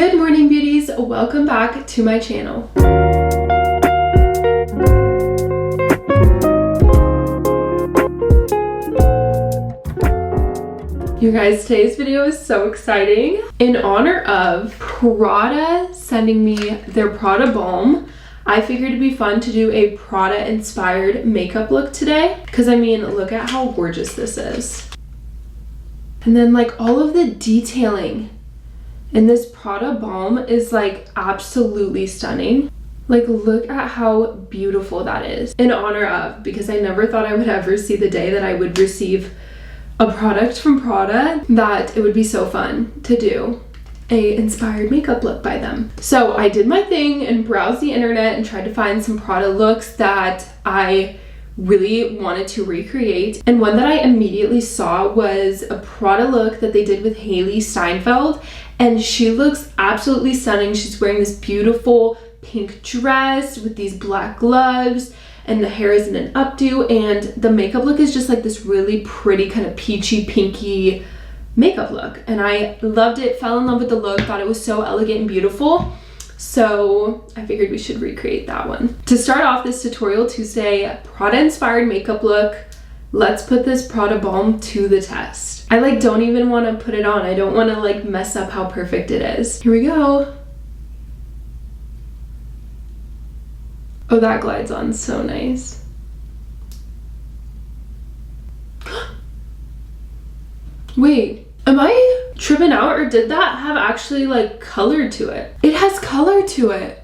Good morning, beauties. Welcome back to my channel. You guys, today's video is so exciting. In honor of PRADA sending me their PRADA balm, I figured it'd be fun to do a PRADA inspired makeup look today. Because I mean, look at how gorgeous this is. And then like all of the detailing in this PRADA balm is like absolutely stunning. Like look at how beautiful that is. In honor of, because I never thought I would ever see the day that I would receive a product from PRADA, that it would be so fun to do a inspired makeup look by them. So I did my thing and browsed the internet and tried to find some PRADA looks that I really wanted to recreate. And one that I immediately saw was a PRADA look that they did with Hailee Steinfeld. And she looks absolutely stunning. She's wearing this beautiful pink dress with these black gloves, and the hair is in an updo, and the makeup look is just like this really pretty kind of peachy pinky makeup look. And I loved it, fell in love with the look, thought it was so elegant and beautiful. So I figured we should recreate that one. To start off this tutorial Tuesday, PRADA inspired makeup look, let's put this PRADA balm to the test. I like don't even want to put it on. I don't want to like mess up how perfect it is. Here we go. Oh, that glides on so nice. Wait, am I tripping out, or did that have actually like color to it? It has color to it.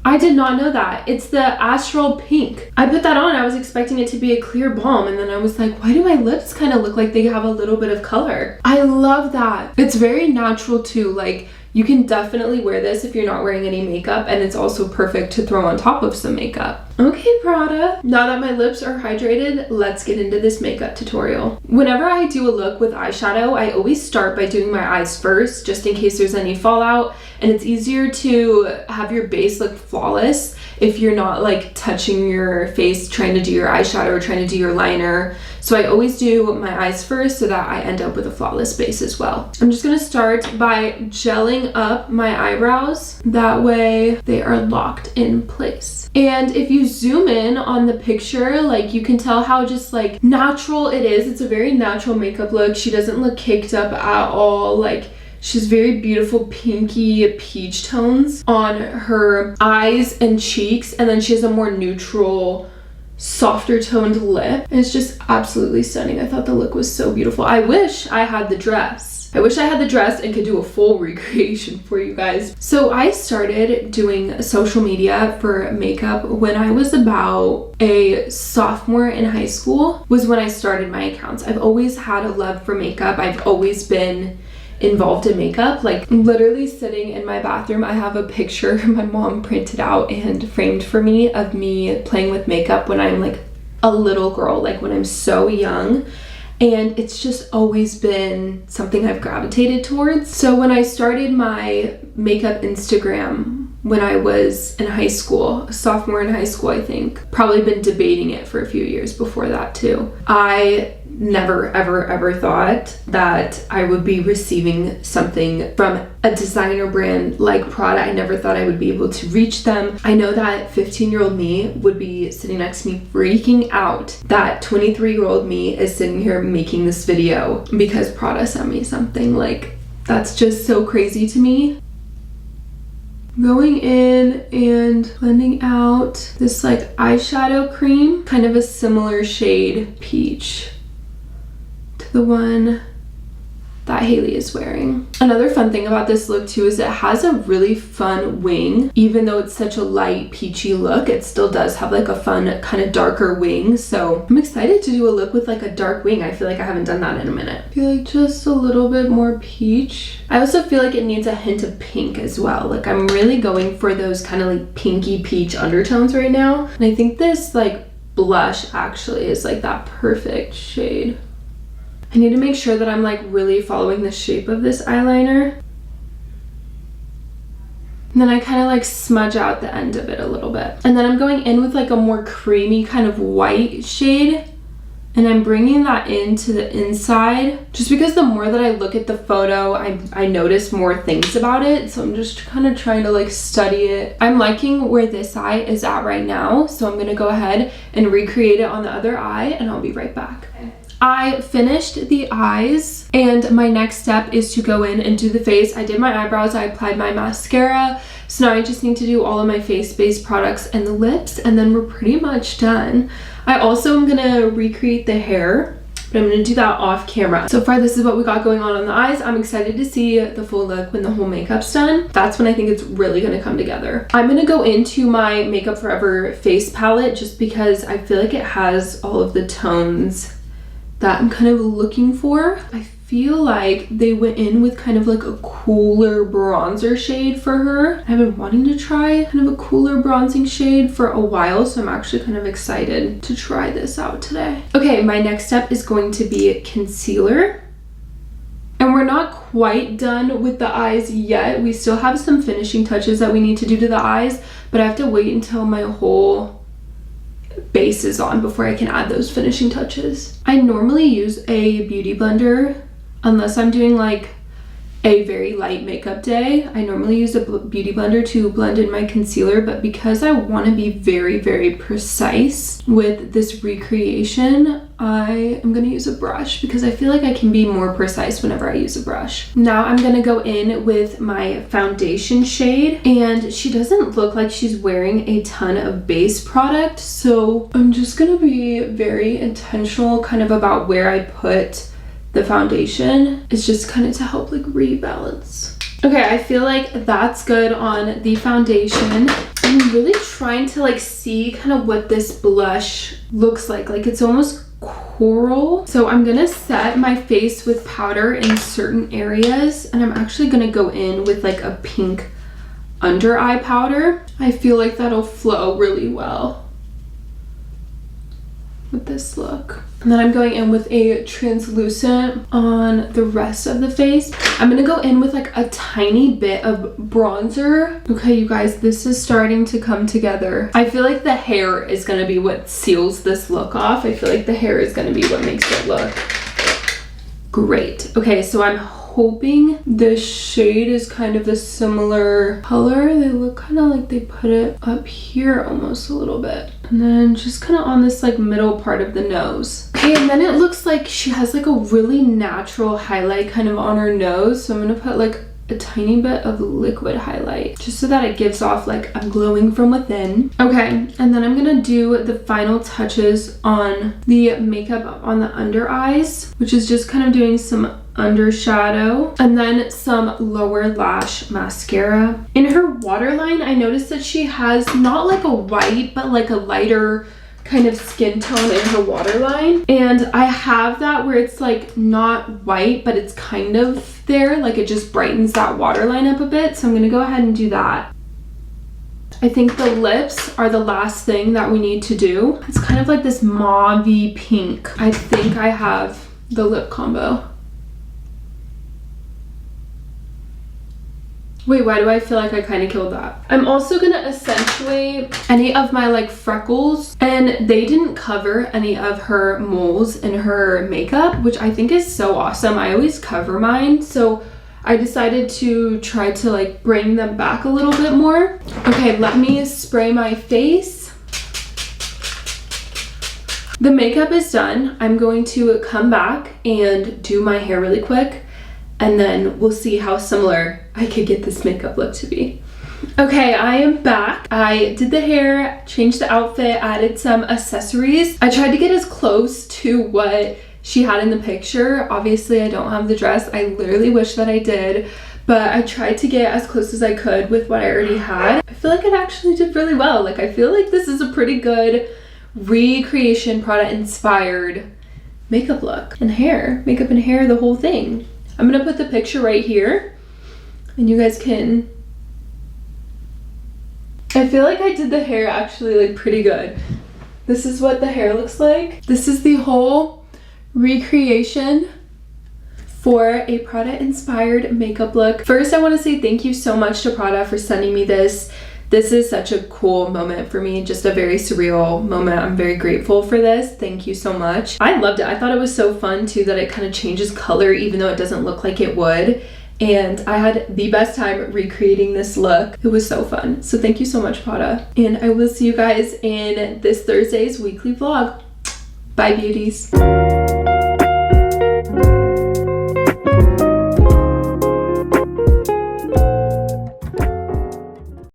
I did not know that. It's the Astral Pink. I put that on, I was expecting it to be a clear balm, and then I was like, why do my lips kind of look like they have a little bit of color? I love that. It's very natural too. Like, you can definitely wear this if you're not wearing any makeup, and it's also perfect to throw on top of some makeup. Okay, PRADA. Now that my lips are hydrated, let's get into this makeup tutorial. Whenever I do a look with eyeshadow, I always start by doing my eyes first, just in case there's any fallout, and it's easier to have your base look flawless if you're not like touching your face trying to do your eyeshadow or trying to do your liner. So I always do my eyes first so that I end up with a flawless base as well. I'm just gonna start by gelling up my eyebrows. That way they are locked in place. And if you zoom in on the picture, like you can tell how just like natural it is. It's a very natural makeup look. She doesn't look caked up at all. Like, she's very beautiful pinky peach tones on her eyes and cheeks, and then she has a more neutral, softer toned lip. And it's just absolutely stunning. I thought the look was so beautiful. I wish I had the dress. I wish I had the dress and could do a full recreation for you guys. So I started doing social media for makeup when I was about a sophomore in high school, was when I started my accounts. I've always had a love for makeup. I've always been involved in makeup. Like literally sitting in my bathroom, I have a picture my mom printed out and framed for me of me playing with makeup when I'm like a little girl, like when I'm so young. And it's just always been something I've gravitated towards. So when I started my makeup Instagram when I was in high school, a sophomore in high school, I think, probably been debating it for a few years before that too. I never ever thought that I would be receiving something from a designer brand like PRADA. I never thought I would be able to reach them. I know that 15-year-old me would be sitting next to me freaking out that 23-year-old me is sitting here making this video because PRADA sent me something. Like, that's just so crazy to me. Going in and blending out this like eyeshadow cream, kind of a similar shade peach to the one that Hailee is wearing. Another fun thing about this look too is it has a really fun wing. Even though it's such a light peachy look, it still does have like a fun kind of darker wing. So I'm excited to do a look with like a dark wing. I feel like I haven't done that in a minute. I feel like just a little bit more peach. I also feel like it needs a hint of pink as well. Like I'm really going for those kind of like pinky peach undertones right now. And I think this like blush actually is like that perfect shade. I need to make sure that I'm like really following the shape of this eyeliner. And then I kind of like smudge out the end of it a little bit. And then I'm going in with like a more creamy kind of white shade And I'm bringing that into the inside just because the more that I look at the photo, I notice more things about it. So I'm just kind of trying to like study it. I'm liking where this eye is at right now. So I'm gonna go ahead and recreate it on the other eye and I'll be right back. I finished the eyes and my next step is to go in and do the face. I did my eyebrows, I applied my mascara. So now I just need to do all of my face-based products and the lips and then we're pretty much done. I also am gonna recreate the hair, but I'm gonna do that off camera. So far, this is what we got going on the eyes. I'm excited to see the full look when the whole makeup's done. That's when I think it's really gonna come together. I'm gonna go into my Makeup Forever face palette just because I feel like it has all of the tones that I'm kind of looking for. I feel like they went in with kind of like a cooler bronzer shade for her. I've been wanting to try kind of a cooler bronzing shade for a while, so I'm actually kind of excited to try this out today. Okay, my next step is going to be concealer. And we're not quite done with the eyes yet. We still have some finishing touches that we need to do to the eyes, but I have to wait until my whole base is on before I can add those finishing touches. I normally use a beauty blender unless I'm doing like a very light makeup day. I normally use a beauty blender to blend in my concealer, but because I want to be very, very precise with this recreation, I am going to use a brush because I feel like I can be more precise whenever I use a brush. Now I'm going to go in with my foundation shade, and she doesn't look like she's wearing a ton of base product, so I'm just going to be very intentional kind of about where I put the foundation. Is just kind of to help like rebalance. Okay, I feel like that's good on the foundation. I'm really trying to like see kind of what this blush looks like. Like it's almost coral. So I'm gonna set my face with powder in certain areas, and I'm actually gonna go in with like a pink under eye powder. I feel like that'll flow really well with this look. And then I'm going in with a translucent on the rest of the face. I'm gonna go in with like a tiny bit of bronzer. Okay, you guys, this is starting to come together. I feel like the hair is gonna be what seals this look off. I feel like the hair is gonna be what makes it look great. Okay, so I'm hoping this shade is kind of a similar color. They look kind of like they put it up here almost a little bit. And then just kind of on this like middle part of the nose. Okay, and then it looks like she has like a really natural highlight kind of on her nose. So I'm gonna put like a tiny bit of liquid highlight just so that it gives off like I'm glowing from within. Okay, and then I'm gonna do the final touches on the makeup on the under eyes, which is just kind of doing some under shadow and then some lower lash mascara. In her waterline, I noticed that she has not like a white but like a lighter kind of skin tone in her waterline, and I have that where it's like not white but it's kind of there, like it just brightens that waterline up a bit. So I'm gonna go ahead and do that. I think the lips are the last thing that we need to do. It's kind of like this mauve-y pink. I think I have the lip combo. Wait, why do I feel like I kind of killed that? I'm also gonna accentuate any of my like freckles, and they didn't cover any of her moles in her makeup, which I think is so awesome. I always cover mine, so I decided to try to like bring them back a little bit more. Okay, let me spray my face. The makeup is done. I'm going to come back and do my hair really quick, and then we'll see how similar I could get this makeup look to be. Okay, I am back. I did the hair, changed the outfit, added some accessories. I tried to get as close to what she had in the picture. Obviously, I don't have the dress. I literally wish that I did, but I tried to get as close as I could with what I already had. I feel like it actually did really well. Like, I feel like this is a pretty good recreation, PRADA inspired makeup look and hair. Makeup and hair, the whole thing. I'm gonna put the picture right here and you guys can... I feel like I did the hair actually like pretty good. This is what the hair looks like. This is the whole recreation for a PRADA inspired makeup look. First, I want to say thank you so much to PRADA for sending me this. This is such a cool moment for me, just a very surreal moment. I'm very grateful for this. Thank you so much. I loved it. I thought it was so fun too that it kind of changes color even though it doesn't look like it would. And I had the best time recreating this look. It was so fun. So thank you so much, Prada. And I will see you guys in this Thursday's weekly vlog. Bye, beauties.